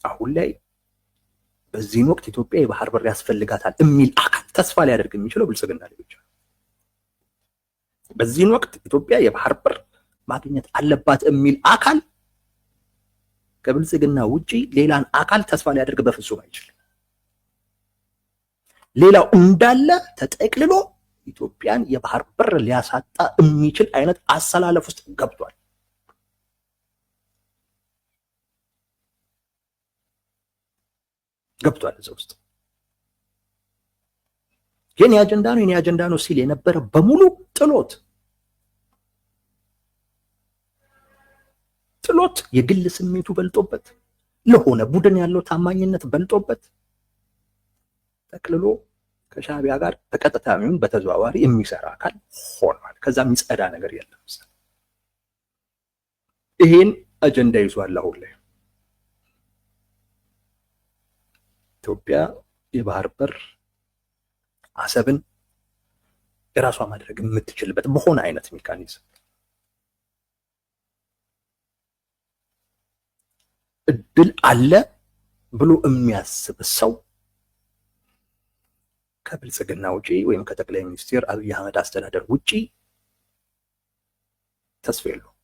አሁን ላይ በዚህን ወቅት ኢትዮጵያ የባህር በር ያስፈልጋታል የሚል አካል ተስፋ ሊያደርግ የሚችለው ብልጽግና ላይ ብቻ። በዚህን ወቅት ኢትዮጵያ የባህር በር ማግኘት አለባት የሚል አካል ከብልጽግና ውጪ ሌላን አካል ተስፋ ሊያደርግ በፍጹም አይችልም። ሌላው እንዳለ ተጠቅልሎ ኢትዮጵያን የባህር በር ሊያሳጣ የሚችል አይነት አሰላለፍ ውስጥ ገብቷል። እዛ ውስጥ የኔ አጀንዳ ነው ሲል የነበረ በሙሉ ጥሎት የግል ስሜቱ በልጦበት ለሆነ ቡድን ያለው ታማኝነት በልጦበት ጠቅልሎ ከሻዕቢያ ጋር በቀጥታ ይሁን በተዘዋዋሪ የሚሰራ አካል ሆኗል። ከዛ የሚጸዳ ነገር የለም። ይሄን አጀንዳ ይዟል። አሁን ላይ ኢትዮጵያ የባህር በር አሰብን የራሷ ማድረግ የምትችልበት በሆነ አይነት ሜካኒዝም እድል አለ ብሎ የሚያስብ ሰው ከብልጽግና ውጪ ወይም ከጠቅላይ ሚኒስትር አብይ አህመድ አስተዳደር ውጪ ተስፋ የለውም።